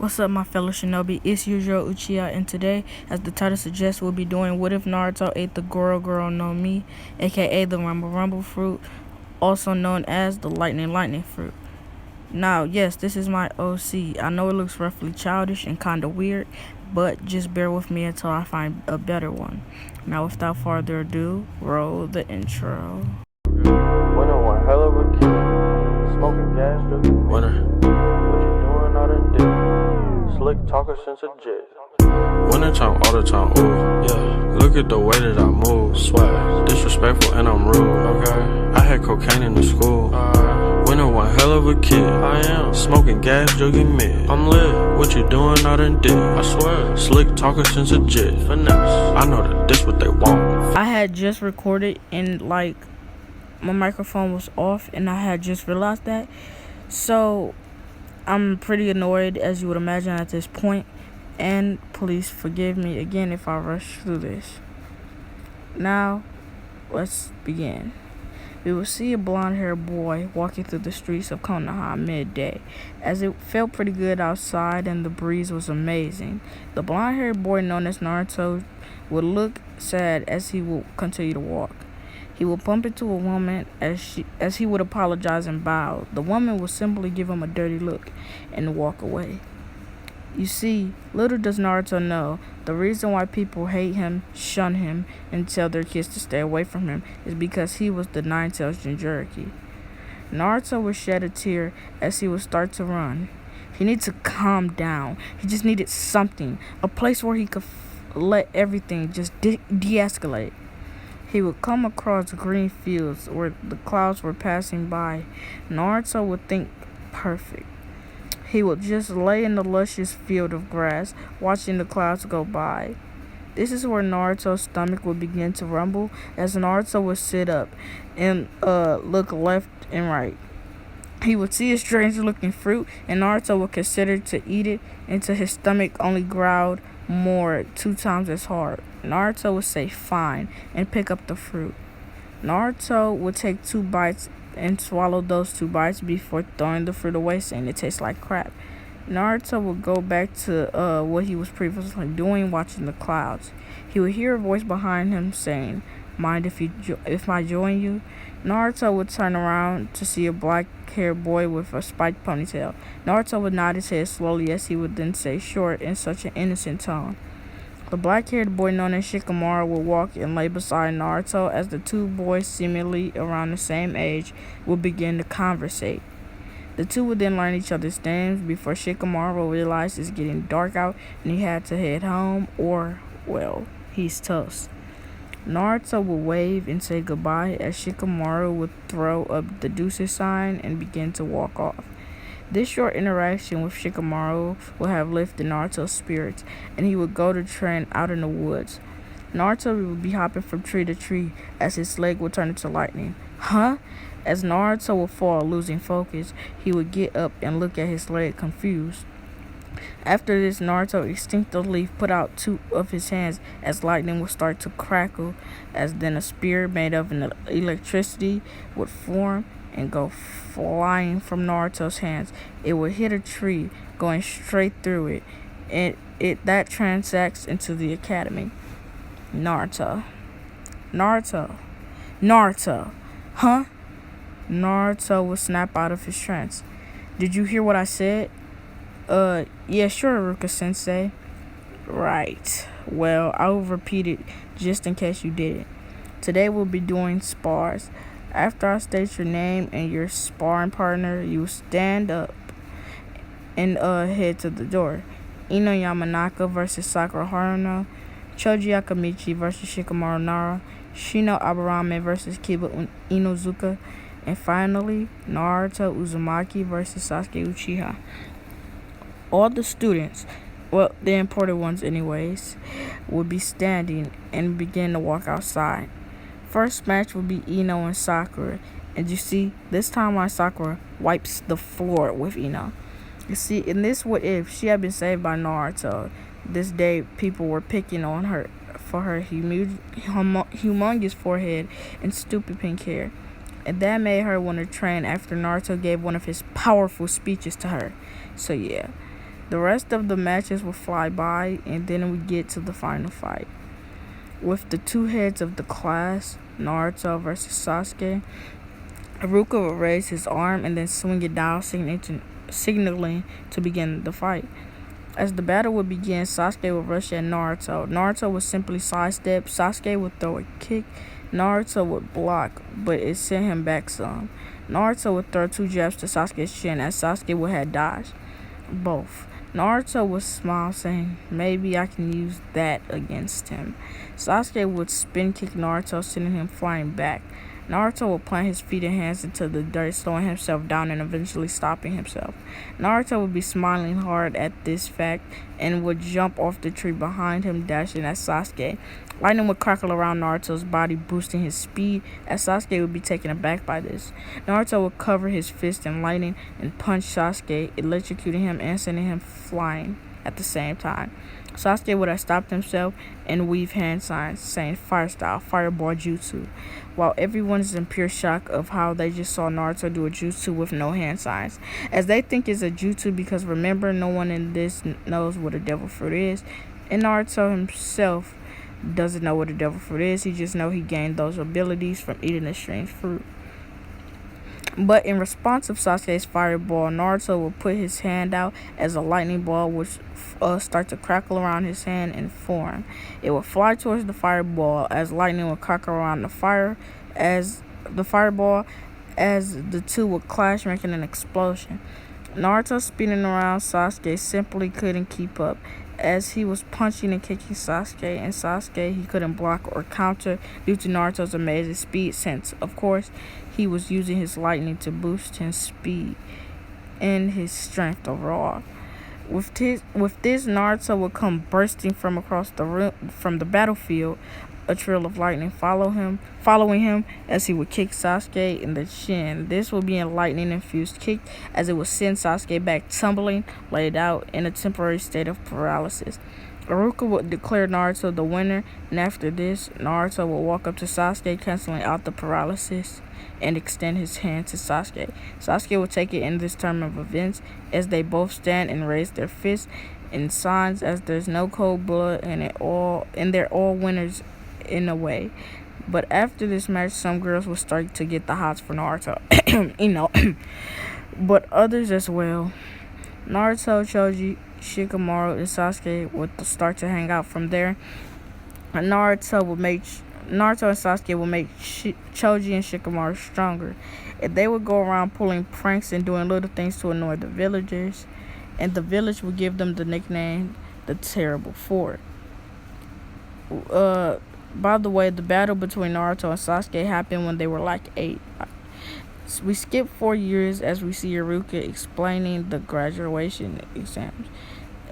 What's up, my fellow shinobi? It's Yujiro Uchiha, and today, as the title suggests, we'll be doing What If Naruto Ate the Goro no Mi, aka the Rumble fruit, also known as the Lightning fruit. Now, yes, this is my OC. I know it looks roughly childish and kinda weird, but just bear with me until I find a better one. Now, without further ado, roll the intro. Winner one hell of a kid. Smoking gas, drinking Winner. What you doing out in dick? Slick talker since a jet. Winter time, all the time, ooh, yeah. Look at the way that I move, swag. Disrespectful and I'm rude, okay. I had cocaine in the school. Winter one hell of a kid. I am. Smoking gas, drinking mid. I'm lit. What you doing out in dick? I swear. Slick talker since a jet. Finesse. I know that this what they want. I had just recorded and my microphone was off, and I had just realized that. So I'm pretty annoyed, as you would imagine, at this point. And please forgive me again if I rush through this. Now, let's begin. We will see a blonde-haired boy walking through the streets of Konoha midday, as it felt pretty good outside and the breeze was amazing. The blonde-haired boy, known as Naruto, would look sad as he would continue to walk. He would bump into a woman as he would apologize and bow. The woman would simply give him a dirty look and walk away. You see, little does Naruto know, the reason why people hate him, shun him, and tell their kids to stay away from him is because he was the Nine-Tails Jinchuriki. Naruto would shed a tear as he would start to run. He needed to calm down. He just needed something, a place where he could let everything just de-escalate. He would come across green fields where the clouds were passing by. Naruto would think, perfect. He would just lay in the luscious field of grass, watching the clouds go by. This is where Naruto's stomach would begin to rumble, as Naruto would sit up and look left and right. He would see a strange-looking fruit, and Naruto would consider to eat it until his stomach only growled more 2 times as hard. Naruto would say fine and pick up the fruit. Naruto would take 2 bites and swallow those 2 bites before throwing the fruit away, saying it tastes like crap. Naruto would go back to what he was previously doing, watching the clouds. He would hear a voice behind him saying, "Mind if I join you?" Naruto would turn around to see a black-haired boy with a spiked ponytail. Naruto would nod his head slowly as he would then say, "Sure," in such an innocent tone. The black-haired boy known as Shikamaru would walk and lay beside Naruto as the 2 boys, seemingly around the same age, would begin to conversate. The 2 would then learn each other's names before Shikamaru realized it's getting dark out and he had to head home, or, well, he's toast. Naruto would wave and say goodbye as Shikamaru would throw up the deuces sign and begin to walk off. This short interaction with Shikamaru would have lifted Naruto's spirits, and he would go to train out in the woods. Naruto would be hopping from tree to tree as his leg would turn into lightning. Huh? As Naruto would fall, losing focus, he would get up and look at his leg, confused. After this, Naruto instinctively put out 2 of his hands as lightning would start to crackle, as then a spear made of electricity would form and go flying from Naruto's hands. It would hit a tree, going straight through it, and that transacts into the academy. Naruto. Huh? Naruto would snap out of his trance. Did you hear what I said? Yeah, sure, Ruka-sensei. Right. Well, I'll repeat it just in case you didn't. Today we'll be doing spars. After I state your name and your sparring partner, you stand up and head to the door. Ino Yamanaka versus Sakura Haruno, Choji Akamichi versus Shikamaru Nara, Shino Aburame versus Kiba Inuzuka, and finally, Naruto Uzumaki versus Sasuke Uchiha. All the students, well, the important ones anyways, would be standing and begin to walk outside. First match will be Ino and Sakura, and you see, this time on Sakura wipes the floor with Ino. You see, in this what if, she had been saved by Naruto. This day, people were picking on her for her humongous forehead and stupid pink hair, and that made her want to train after Naruto gave one of his powerful speeches to her. So yeah, The rest of the matches will fly by, and then we get to the final fight. With the two heads of the class, Naruto versus Sasuke, Haruka will raise his arm and then swing it down, signaling to begin the fight. As the battle would begin, Sasuke would rush at Naruto. Naruto would simply sidestep. Sasuke would throw a kick. Naruto would block, but it sent him back some. Naruto would throw two jabs to Sasuke's chin as Sasuke would have dodged both. Naruto would smile, saying, "Maybe I can use that against him." Sasuke would spin kick Naruto, sending him flying back. Naruto would plant his feet and hands into the dirt, slowing himself down and eventually stopping himself. Naruto would be smiling hard at this fact and would jump off the tree behind him, dashing at Sasuke. Lightning would crackle around Naruto's body, boosting his speed, as Sasuke would be taken aback by this. Naruto would cover his fist in lightning and punch Sasuke, electrocuting him and sending him flying at the same time. Sasuke would have stopped himself and weave hand signs, saying fire style, fireball jutsu, while everyone is in pure shock of how they just saw Naruto do a jutsu with no hand signs, as they think it's a jutsu because remember, no one in this knows what a devil fruit is, and Naruto himself doesn't know what a devil fruit is. He just knows he gained those abilities from eating a strange fruit. But in response of Sasuke's fireball, Naruto will put his hand out as a lightning ball would start to crackle around his hand and form. It will fly towards the fireball as lightning will crackle around the fireball as the two would clash, making an explosion. Naruto spinning around Sasuke simply couldn't keep up, as he was punching and kicking Sasuke, and Sasuke he couldn't block or counter due to Naruto's amazing speed, since of course he was using his lightning to boost his speed and his strength overall. With this, Naruto would come bursting from across the room, from the battlefield, a trail of lightning following him as he would kick Sasuke in the chin. This would be a lightning-infused kick, as it would send Sasuke back tumbling, laid out in a temporary state of paralysis. Haruka would declare Naruto the winner, and after this, Naruto would walk up to Sasuke, canceling out the paralysis, and extend his hand to Sasuke. Sasuke would take it in this turn of events, as they both stand and raise their fists in signs as there's no cold blood and they're all winners in a way. But after this match, some girls will start to get the hots for Naruto, but others as well. Naruto, Choji, Shikamaru, and Sasuke would start to hang out from there. And Naruto and Sasuke will make Choji and Shikamaru stronger. And they would go around pulling pranks and doing little things to annoy the villagers. And the village would give them the nickname the Terrible Four. By the way, the battle between Naruto and Sasuke happened when they were like 8. We skip 4 years as we see Haruka explaining the graduation exams.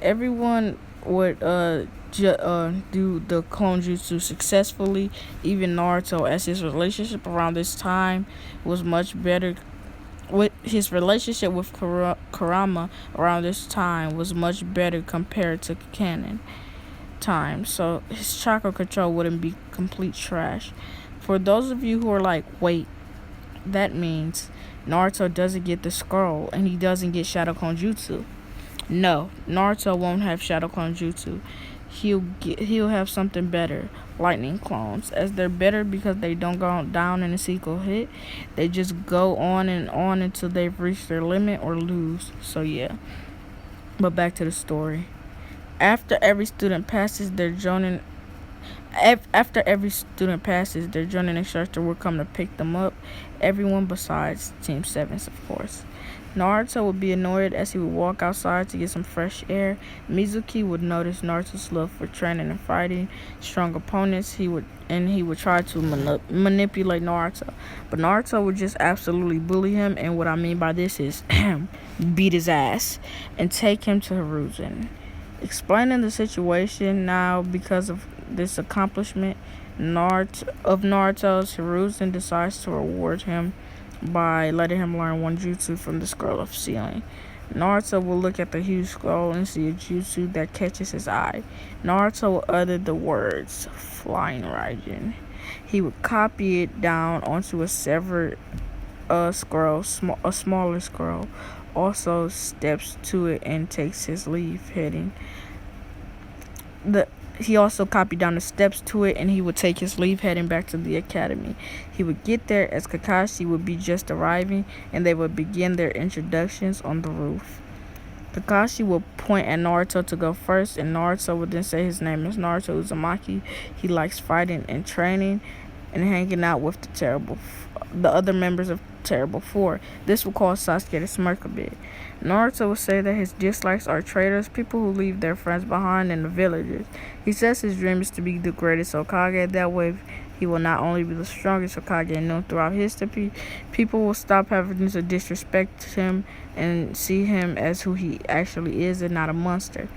Everyone would do the clone jutsu successfully, even Naruto, as his relationship around this time was much better. His relationship with Kurama around this time was much better compared to canon time, so his chakra control wouldn't be complete trash. For those of you who are like, wait, that means Naruto doesn't get the scroll and he doesn't get Shadow Clone Jutsu. No, Naruto won't have Shadow Clone Jutsu. He'll have something better, lightning clones, as they're better because they don't go down in a single hit. They just go on and on until they've reached their limit or lose. So yeah. But back to the story. After every student passes, their joining instructor will come to pick them up. Everyone besides Team 7s, of course. Naruto would be annoyed as he would walk outside to get some fresh air. Mizuki would notice Naruto's love for training and fighting strong opponents. He would try to manipulate Naruto, but Naruto would just absolutely bully him. And what I mean by this is beat his ass and take him to Hiruzen. Explaining the situation now, because of this accomplishment Naruto's, Hiruzen decides to reward him by letting him learn one jutsu from the Scroll of Sealing. Naruto will look at the huge scroll and see a jutsu that catches his eye. Naruto will utter the words, Flying Raijin. He would copy it down onto a severed a smaller scroll, also steps to it and takes his leave, heading the he also copied down the steps to it, and he would take his leave heading back to the academy. He would get there as Kakashi would be just arriving, and they would begin their introductions on the roof. Kakashi would point at Naruto to go first, and Naruto would then say his name is Naruto Uzumaki. He likes fighting and training and hanging out with the other members of Terrible Four. This will cause Sasuke to smirk a bit. Naruto will say that his dislikes are traitors, people who leave their friends behind, and the villagers. He says his dream is to be the greatest Hokage. That way, he will not only be the strongest Hokage known throughout history, people will stop having to disrespect him and see him as who he actually is and not a monster.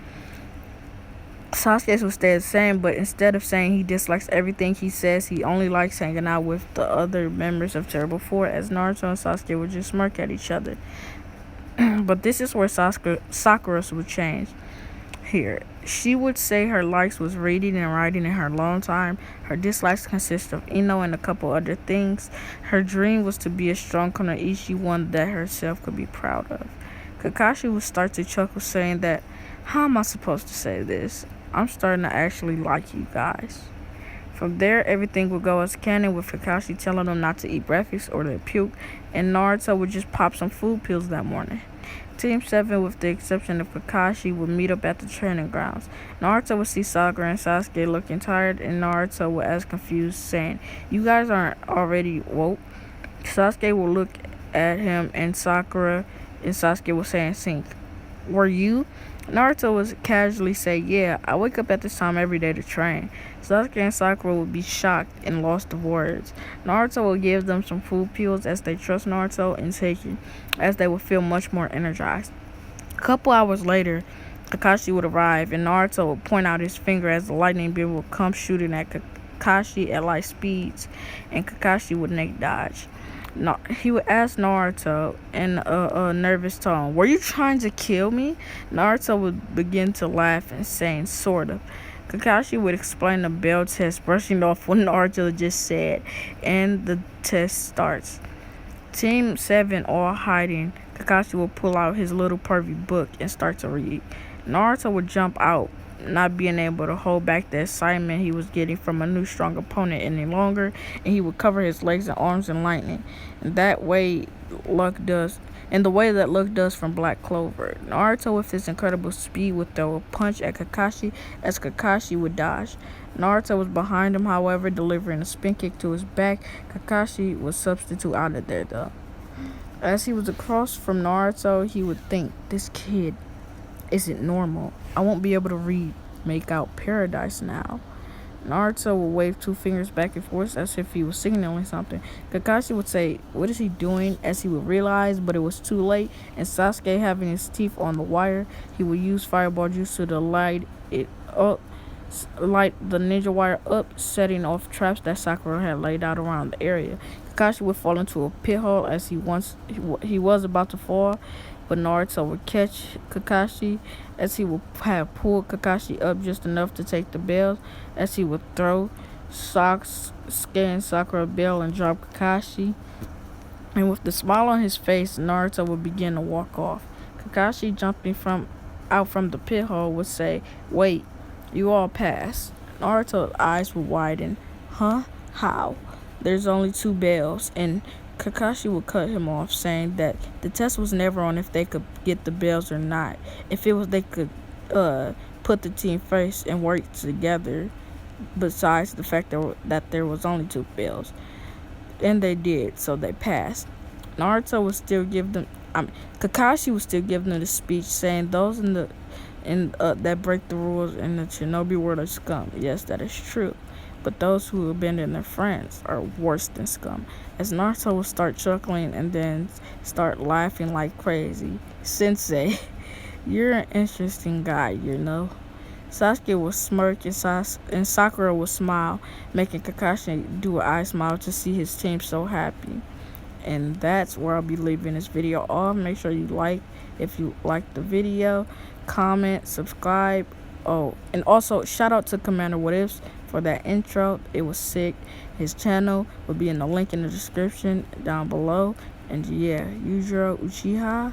Sasuke will stay the same, but instead of saying he dislikes everything, he says he only likes hanging out with the other members of Terrible Four, as Naruto and Sasuke would just smirk at each other. But this is where Sakura's would change. Here, she would say her likes was reading and writing in her alone time. Her dislikes consist of Ino and a couple other things. Her dream was to be a strong Kunoichi, one that herself could be proud of. Kakashi would start to chuckle, saying that, how am I supposed to say this? I'm starting to actually like you guys. From there, everything would go as canon, with Kakashi telling them not to eat breakfast or they'll puke, and Naruto would just pop some food pills that morning. Team 7, with the exception of Kakashi, would meet up at the training grounds. Naruto would see Sakura and Sasuke looking tired, and Naruto would ask confused, saying, you guys aren't already woke? Sasuke will look at him, and Sakura and Sasuke will say in sync, were you? Naruto would casually say, yeah, I wake up at this time every day to train. Sasuke and Sakura would be shocked and lost of words. Naruto will give them some food pills as they trust Naruto and take it, as they would feel much more energized. A couple hours later, Kakashi would arrive, and Naruto would point out his finger as the lightning beam would come shooting at Kakashi at light speeds, and Kakashi would naked dodge. He would ask Naruto in a nervous tone, were you trying to kill me? Naruto would begin to laugh and saying, sort of. Kakashi would explain the bell test, brushing off what Naruto just said, and the test starts. Team 7 all hiding, Kakashi would pull out his little pervy book and start to read. Naruto would jump out, not being able to hold back the excitement he was getting from a new strong opponent any longer, and he would cover his legs and arms in lightning, and the way that Luck does from Black Clover. Naruto, with his incredible speed, would throw a punch at Kakashi as Kakashi would dodge. Naruto was behind him, however, delivering a spin kick to his back. Kakashi was substitute out of there though. As he was across from Naruto, he would think, this kid isn't normal. I won't be able to make out paradise now. Naruto would wave two fingers back and forth as if he was signaling something. Kakashi would say, what is he doing? As he would realize, but it was too late, and Sasuke, having his teeth on the wire, he would use fireball jutsu to light the ninja wire up, setting off traps that Sakura had laid out around the area. Kakashi would fall into a pit hole as he was about to fall, but Naruto would catch Kakashi as he would have pulled Kakashi up just enough to take the bells, as he would throw Sasuke and Sakura a bell and drop Kakashi. And with the smile on his face, Naruto would begin to walk off. Kakashi, jumping out from the pit hole, would say, wait, you all passed. Naruto's eyes would widen. Huh? How? There's only 2 bells, and Kakashi would cut him off, saying that the test was never on if they could get the bells or not. If it was, they could put the team first and work together, besides the fact that there was only 2 bells. And they did, so they passed. Kakashi would still give them the speech, saying those that break the rules in the Shinobi world are scum. Yes, that is true. But those who abandon their friends are worse than scum. As Naruto will start chuckling and then start laughing like crazy. Sensei, you're an interesting guy, you know. Sasuke will smirk and Sakura will smile, making Kakashi do an eye smile to see his team so happy. And that's where I'll be leaving this video off. Make sure you like if you liked the video, comment, subscribe. Oh, and also shout out to Commander What Ifs for that intro. It was sick. His channel will be in the link in the description down below. And yeah, Yujiro Uchiha